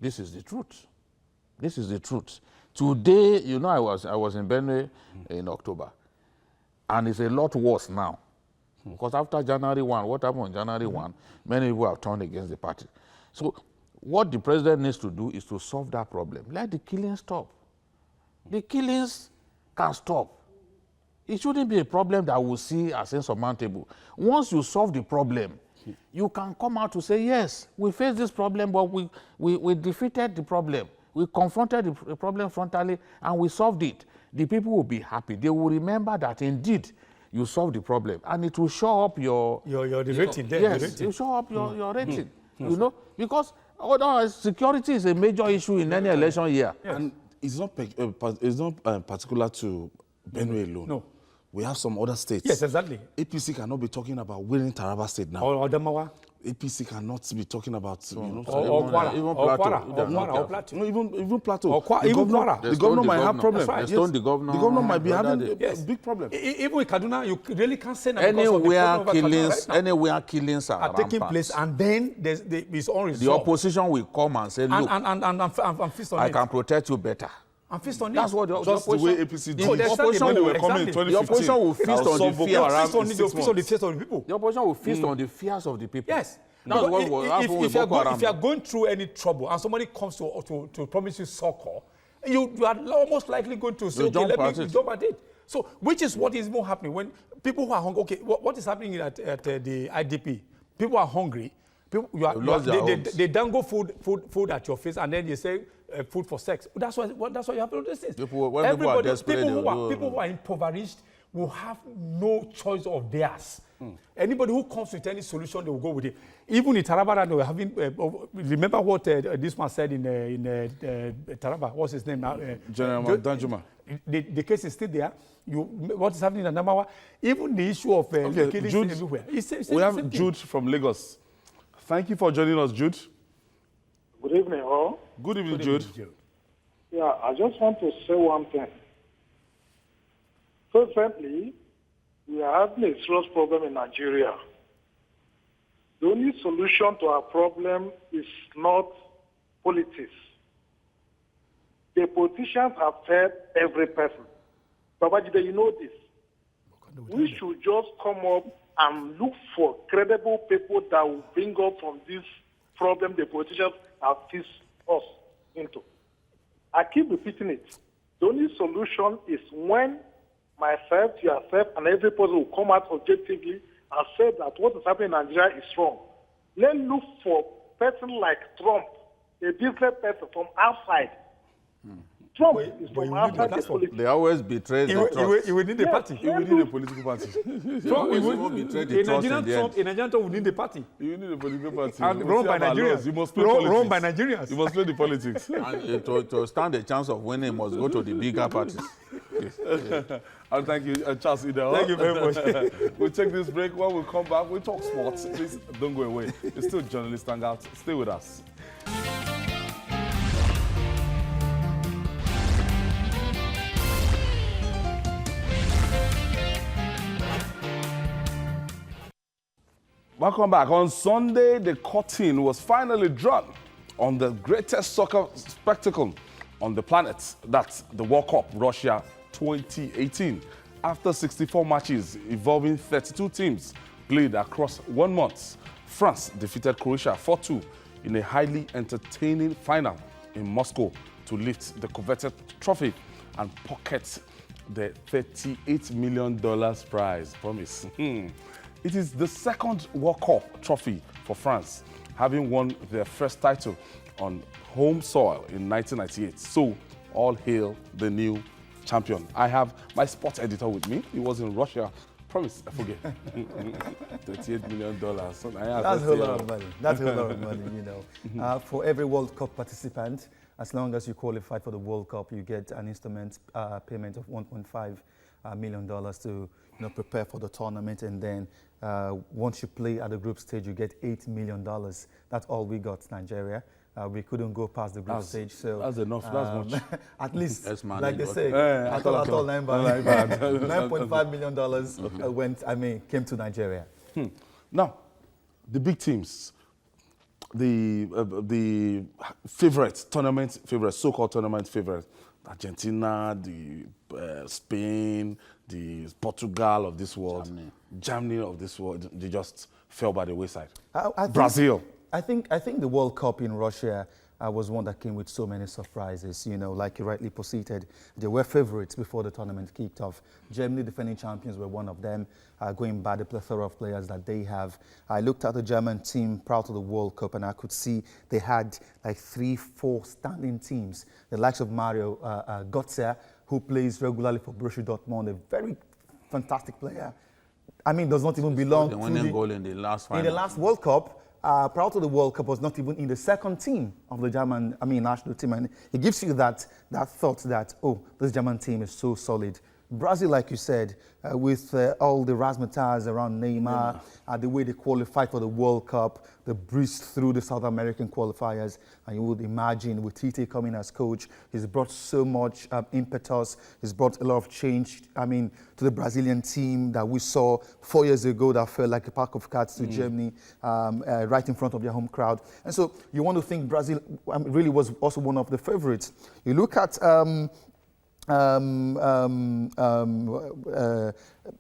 B: This is the truth. This is the truth. Today, you know, I was in Benue in October, and it's a lot worse now. Because after January 1, what happened on January 1, many people have turned against the party. So what the president needs to do is to solve that problem. Let the killings stop. The killings can stop. It shouldn't be a problem that we'll see as insurmountable. Once you solve the problem, you can come out to say, yes, we face this problem, but we defeated the problem. We confronted the problem frontally, and we solved it. The people will be happy. They will remember that indeed you solved the problem, and it will show up your
C: rating.
B: Yes, it will show up your rating. You know, because otherwise security is a major issue in any election year.
A: Yes. And it's not particular to Benue alone.
C: No.
A: We have some other states.
C: Yes, exactly.
A: APC cannot be talking about winning Taraba State now.
C: Or Adamawa.
A: APC cannot be talking about
C: Or Kwara. Or Plateau.
A: No, even Plateau.
C: Even Kwara.
A: The governor might have problems.
B: They stoned the governor.
A: The governor might be having a big problem.
C: Even in Kaduna, you really can't say that
B: Anywhere killings are
C: taking place, and then there's its own result.
B: The opposition will come and say, look,
C: and fist on
B: I
C: it.
B: can protect you better.
C: And fist on
B: That's
C: it.
B: what the
A: Just the way APC did.
B: The opposition
A: When they were
B: will
A: coming in 2015,
B: the opposition will feast on the fears.
C: Fist on the fears of the people.
B: The opposition will feast on the fears of the people.
C: Yes.
B: That's what will happen with Boko Haram.
C: If you are going through any trouble and somebody comes to promise you succor, you are almost likely going to say, okay, let me jump at it. So, which is what is more happening when people who are hungry. Okay, what is happening at the IDP? People are hungry. They dangle food at your face, and then you say food for sex. That's why you have to do this. People who are impoverished will have no choice of theirs. Anybody who comes with any solution, they will go with it. Even in Taraba, they were having. Remember what this man said in Taraba? What's his name now?
A: General Danjuma.
C: The case is still there. What is happening in Adamawa? Even the issue of killings everywhere.
A: We have Jude from Lagos. Thank you for joining us, Jude.
F: Good evening, all.
A: Good evening, Jude.
F: Yeah, I just want to say one thing. Firstly, we are having a serious problem in Nigeria. the only solution to our problem is not politics. The politicians have fed every person. Babajide, you know this. We should just come up and look for credible people that will bring up from this problem the politicians have fixed us into. I keep repeating it. The only solution is when myself, yourself, and every person will come out objectively and say that what is happening in Nigeria is wrong. Let's look for a person like Trump, a business person from outside. Trump is from outside the politics.
B: They always betray the trust.
C: He will need a party.
A: You will need a political party.
C: Trump
B: will betray the trust in the end.
C: A Nigerian Trump will need a party.
A: You need a political party.
C: And run by Nigerians.
A: You must play
C: Run by
A: politics.
C: Nigerians.
A: You must play the politics.
B: And to stand a chance of winning, must go to the bigger parties.
A: And thank you, Charles Idao.
C: Thank you very much.
A: We'll take this break. When we come back, we'll talk sports. Please don't go away. It's still Journalist Hangout. Stay with us. Welcome back. On Sunday, the curtain was finally drawn on the greatest soccer spectacle on the planet. That's the World Cup Russia 2018. After 64 matches involving 32 teams played across 1 month, France defeated Croatia 4-2 in a highly entertaining final in Moscow to lift the coveted trophy and pocket the $38 million prize. Promise. It is the second World Cup trophy for France, having won their first title on home soil in 1998. So, all hail the new champion. I have my sports editor with me. He was in Russia. Promise, I forget. $38 million.
G: That's a whole lot of money. That's a whole lot of money, you know. For every World Cup participant, as long as you qualify for the World Cup, you get an instrument payment of $1.5 million to prepare for the tournament, and then once you play at the group stage, you get $8 million. That's all we got, Nigeria. We couldn't go past the group stage, so
A: that's enough. That's much.
G: At least,
B: like
G: they say, $9.5 million came to Nigeria.
A: Now, the big teams, the favorites, so-called tournament favorites, Argentina, the Spain, the Portugal of this world, Germany of this world, they just fell by the wayside. Brazil.
G: I think the World Cup in Russia was one that came with so many surprises. You know, like you rightly proceeded, they were favorites before the tournament kicked off. Germany, defending champions, were one of them, going by the plethora of players that they have. I looked at the German team prior to the World Cup, and I could see they had like 3-4 standing teams. The likes of Mario Götze, who plays regularly for Borussia Dortmund, a very fantastic player. I mean, does not even belong to the
B: winning goal in the last final.
G: In the last World Cup. Prior to the World Cup, was not even in the second team of the German, national team. And it gives you that thought that, oh, this German team is so solid. Brazil, like you said, with all the razzmatazz around Neymar, the way they qualified for the World Cup, they breezed through the South American qualifiers. And you would imagine with Tite coming as coach, he's brought so much impetus. He's brought a lot of change, to the Brazilian team that we saw 4 years ago that felt like a pack of cards to Germany, right in front of their home crowd. And so you want to think Brazil really was also one of the favorites. You look at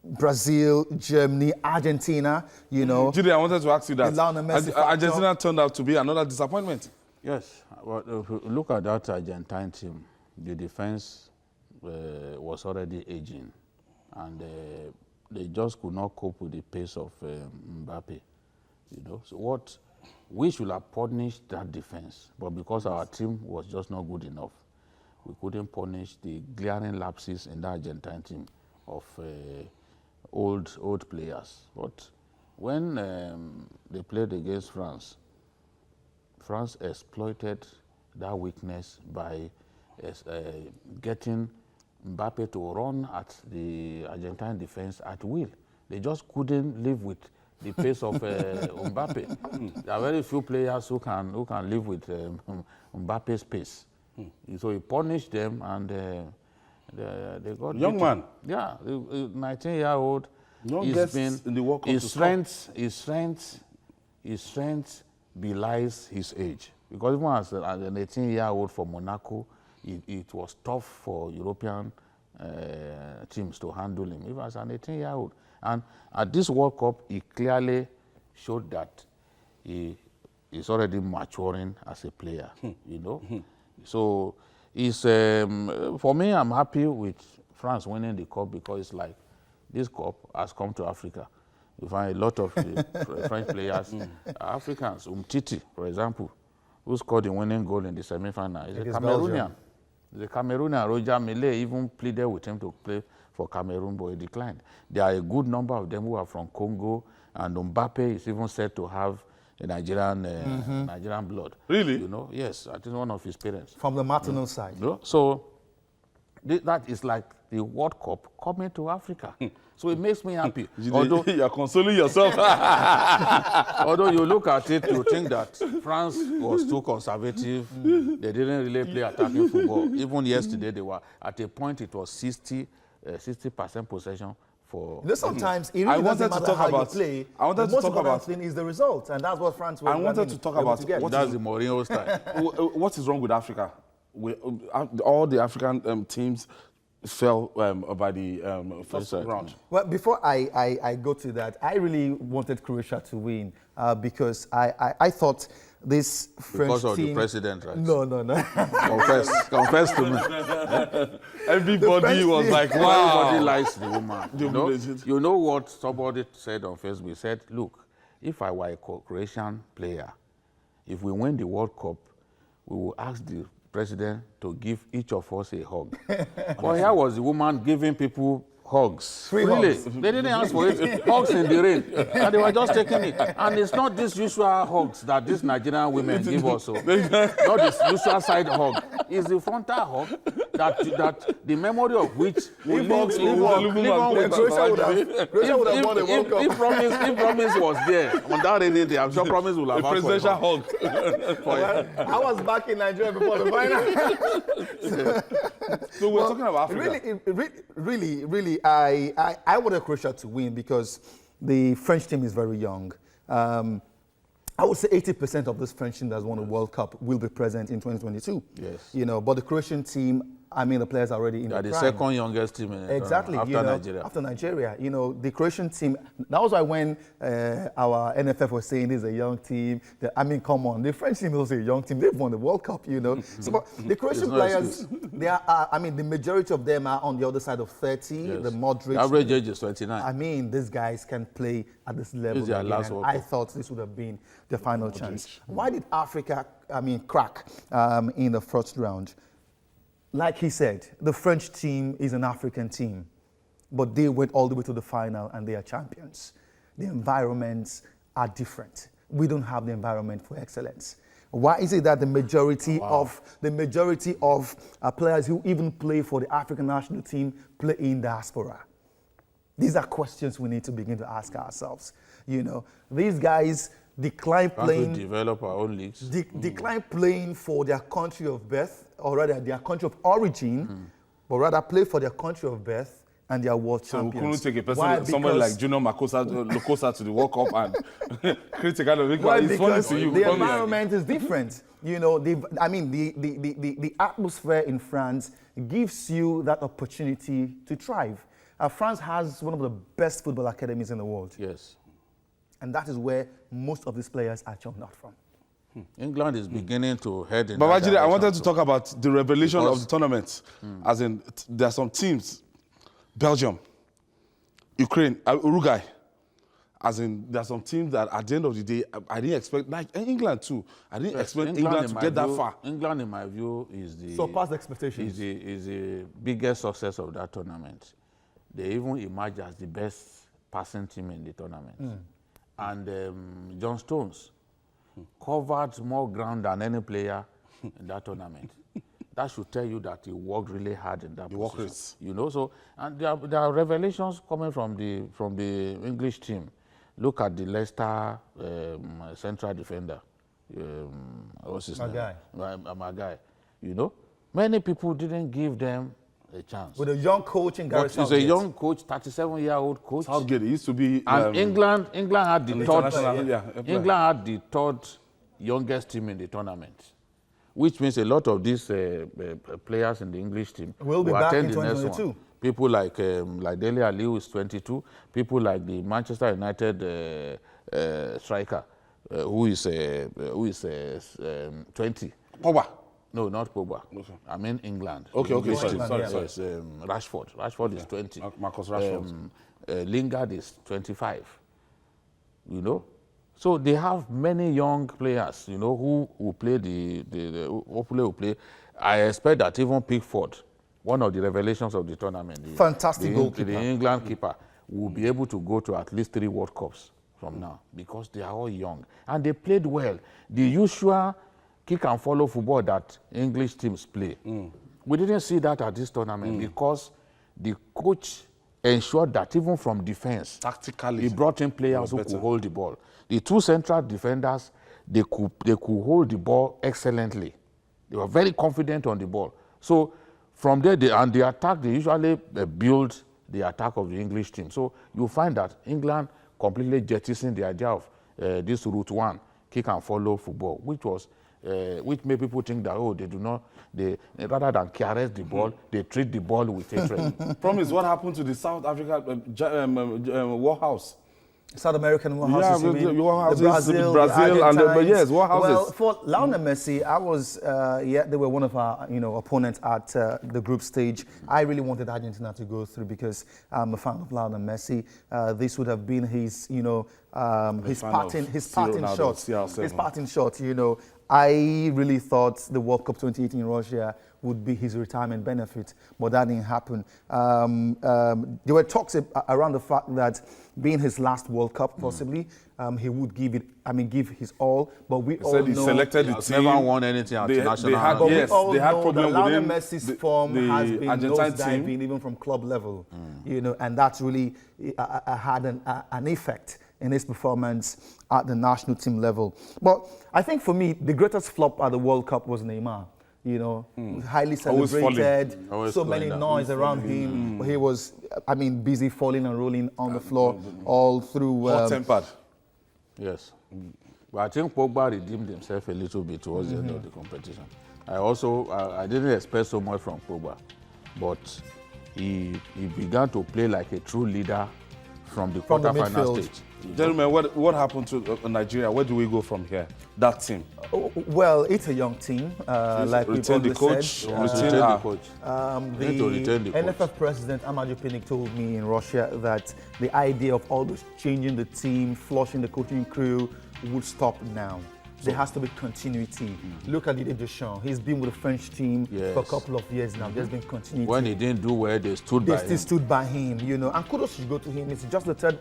G: Brazil, Germany, Argentina,
A: Judy, I wanted to ask you that. Argentina turned out to be another disappointment.
B: Yes, well, if you look at that Argentine team, the defense was already aging, and they just could not cope with the pace of Mbappe. So what we should have punished that defense, but because our team was just not good enough, we couldn't punish the glaring lapses in the Argentine team of old players. But when they played against France, France exploited that weakness by getting Mbappe to run at the Argentine defense at will. They just couldn't live with the pace of Mbappe. There are very few players who can live with Mbappe's pace. So he punished them, and they got
A: young man.
B: Yeah, 19-year-old.
A: His strength
B: his strength belies his age. Because even as an 18-year-old for Monaco, it was tough for European teams to handle him, even as an 18-year-old. And at this World Cup, he clearly showed that he is already maturing as a player, you know. So it's, for me, I'm happy with France winning the cup because it's like this cup has come to Africa. You find a lot of French players are Africans. Umtiti, for example, who scored the winning goal in the semi-final, is a Cameroonian. The Cameroonian, Roger Millet, even pleaded with him to play for Cameroon, but he declined. There are a good number of them who are from Congo, and Mbappe is even said to have a Nigerian blood.
A: Really?
B: You know, yes, I think one of his parents.
G: From the maternal side.
B: You know? So that is like the World Cup coming to Africa. So it makes me happy.
A: Although you're consoling yourself.
B: Although you look at it, you think that France was too conservative. They didn't really play attacking football. Even yesterday, they were at a point it was 60% possession for.
G: You know, sometimes it really doesn't matter how you play.
A: I wanted
G: the
A: to
G: most
A: talk
G: important
A: about
G: thing is the result, and that's what France.
A: I wanted to talk about
B: That's the Mourinho style.
A: What is wrong with Africa? All the African teams fell by the first round.
G: Well, before I go to that, I really wanted Croatia to win because I thought this French
B: Because of
G: team,
B: the president, right?
G: No.
B: Confess to me.
A: Everybody was like, wow.
B: Everybody likes the woman. You know what somebody said on Facebook? He said, look, if I were a Croatian player, if we win the World Cup, we will ask the president to give each of us a hug. But here was the woman giving people hugs. Really?
G: Hugs.
B: They didn't ask for it. Hugs in the rain. And they were just taking it. And it's not this usual hugs that these Nigerian women give us. Not this usual side hug. It's the frontal hug that the memory of which will live on with
G: Croatia would have won the World Cup.
B: If Promise was there on that rainy day, I'm sure Promise will have
A: A
B: asked for a
A: presidential
B: hug.
A: hug.
G: I was back in Nigeria before the final.
A: So we're talking about Africa.
G: Really, I wanted Croatia to win because the French team is very young. I would say 80% of this French team that's won the World Cup will be present in 2022.
B: Yes.
G: You know, but the Croatian team, I mean, the players are already in the prime.
B: second youngest team in
G: Exactly.
B: after Nigeria.
G: After Nigeria. You know, the Croatian team, that was why when our NFF was saying this is a young team, I mean, come on, the French team is also a young team. They've won the World Cup, you know. So but the Croatian players, they are, I mean, the majority of them are on the other side of 30,
B: Yes.
G: the Modric.
B: The average age is 29.
G: I mean, these guys can play at this level.
B: This is their
G: again,
B: last
G: and
B: World
G: I
B: Cup.
G: thought this would have been the final chance. Why did Africa, crack in the first round? Like he said, the French team is an African team, but they went all the way to the final and they are champions. The environments are different. We don't have the environment for excellence. Why is it that the majority of players who even play for the African national team play in diaspora? These are questions we need to begin to ask ourselves. You know, these guys decline playing.
B: To develop our own leagues.
G: Decline playing for their country of birth, or rather their country of origin, but rather play for their country of birth and their world
A: So
G: champions.
A: we couldn't take a person,
G: Why?
A: somebody
G: Because-
A: like Junior Lokosa to the World Cup and create a kind of
G: Why?
A: it's funny
G: Because
A: to you.
G: the environment is different. You know, the atmosphere in France gives you that opportunity to thrive. France has one of the best football academies in the world.
B: Yes.
G: And that is where most of these players are churned out from.
B: England is beginning to head in
A: Babajide,
B: that
A: I wanted
B: direction,
A: to talk about the revelation
B: Because-
A: of the tournament. As in, there are some teams, Belgium, Ukraine, Uruguay. As in, there are some teams that at the end of the day, I didn't expect, like England too, I didn't expect England
B: in
A: to
B: my
A: get that
B: view-
A: far.
B: England, in my view, is the
G: Surpassed expectations.
B: is the biggest success of that tournament. They even emerged as the best passing team in the tournament. And John Stones covered more ground than any player in that tournament. That should tell you that he worked really hard in that
A: work
B: position.
A: rates.
B: You know, so and there are revelations coming from the English team. Look at the Leicester central defender. What's his name?
G: Maguire.
B: Maguire. You know, many people didn't give them a chance.
G: With a young coach in Gareth
B: But he's a young coach, 37-year-old coach.
A: Southgate, it used to be...
B: And England had the third...
A: yeah.
B: England had the third youngest team in the tournament, which means a lot of these players in the English team
G: will be back in 2022.
B: People like Dele Alli, who is 22. People like the Manchester United striker, who is 20.
A: Pogba.
B: No, not Pogba.
A: Okay.
B: I mean England.
A: Okay, sorry.
B: Yes, Rashford. Rashford is 20.
A: Marcus Rashford.
B: Lingard is 25. You know? So they have many young players, you know, who play who play. I expect that even Pickford, one of the revelations of the tournament,
G: fantastic goalkeeper,
B: the England keeper, will be able to go to at least 3 World Cups from now because they are all young and they played well. The usual kick and follow football that English teams play. We didn't see that at this tournament because the coach ensured that even from defense,
A: tactically,
B: he brought in players who could hold the ball. The 2 central defenders, they could hold the ball excellently. They were very confident on the ball. So from there, the attack, they usually build the attack of the English team. So you find that England completely jettisoned the idea of this route 1, kick and follow football, which made people think that, oh, rather than caress the ball, they treat the ball with hatred.
A: Promise, what happened to the South Africa Warhouse?
G: South American warhouses,
A: yeah, Brazil,
G: and
A: yes, warhouses.
G: Well, for Lionel Messi, I was, they were one of our, opponents at the group stage. I really wanted Argentina to go through because I'm a fan of Lionel Messi. This would have been his, his parting shot. I really thought the World Cup 2018 in Russia would be his retirement benefit, but that didn't happen. There were talks around the fact that being his last World Cup, possibly, he would give his all. But we all know
A: he selected the team.
B: Never won anything at national.
A: They had problems
G: Lionel
A: within
G: Messi's form has been nosediving even from club level, and that's really had an effect in his performance at the national team level. But I think for me, the greatest flop at the World Cup was Neymar. Highly celebrated, so many noise around him. But he was, busy falling and rolling on the floor all through.
A: Hot-tempered.
B: Yes. But I think Pogba redeemed himself a little bit towards the end of the competition. I didn't expect so much from Pogba, but he began to play like a true leader from the quarterfinal stage.
A: Gentlemen, what happened to Nigeria? Where do we go from here? That team.
G: Well, it's a young team, like we've always said.
B: Retain the coach.
G: The NFF president Amadou Pinnick told me in Russia that the idea of always changing the team, flushing the coaching crew would stop now. There has to be continuity. Look at Didier Deschamps. He's been with the French team for a couple of years now. There's been continuity.
B: When he didn't do well, they stood
G: by him. And kudos should go to him. He's just the 3rd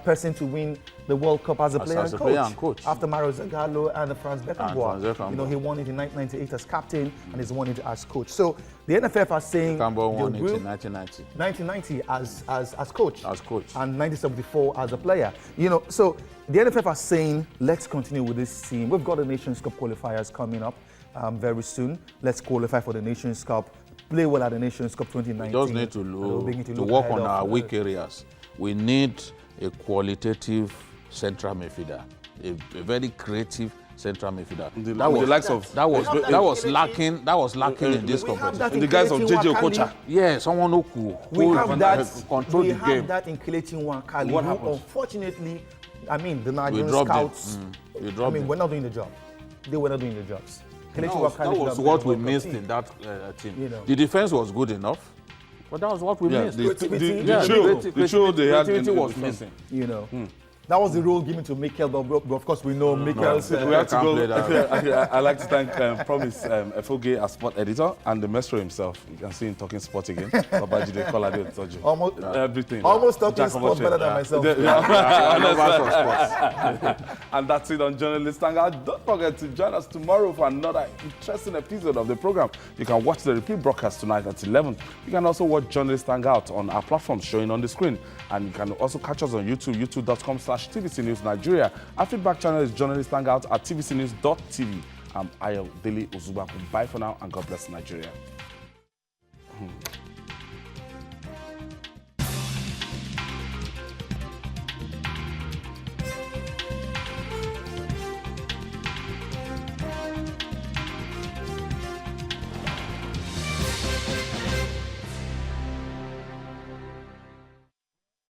G: person to win the World Cup as a player and coach. After Mario Zagallo and Franz Beckenbauer. He won it in 1998 as captain and he's won it as coach. So the NFF are saying
B: Beckenbauer won it in 1990.
G: 1990 as coach.
B: As coach.
G: And 1974 as a player. So the NFF are saying, let's continue with this team. We've got the Nations Cup qualifiers coming up very soon. Let's qualify for the Nations Cup, play well at the Nations Cup 2019.
B: We just need to work on our weak areas. We need a qualitative central midfielder, a very creative central midfielder. That was lacking in this competition.
A: The guys of JJ Okocha.
B: Yeah, someone who could control the game.
G: We have that in Kelechi Nwakali, who unfortunately, the Nigerian scouts, we're not doing the job. They were not doing the jobs.
B: That was what we missed in that team. The defense was good enough, but that was what we missed.
A: The trio they had
B: was missing.
G: That was the role given to Mikel, but of course we know Mikel's...
A: We have to go. I'd like to thank Promise Efoge, our sport editor, and the maestro himself. You can see him talking sport again. Babajide Kolade Otoju. Everything.
G: Almost talking sport better than myself.
A: And that's it on Journalist Hangout. Don't forget to join us tomorrow for another interesting episode of the program. You can watch the repeat broadcast tonight at 11. You can also watch Journalist Hangout on our platforms showing on the screen. And you can also catch us on YouTube, youtube.com/TVC News Nigeria. Our feedback channel is Journalist Hangout at tvcnews.tv. I'm Ayel Dele Ozubaku. Bye for now and God bless Nigeria.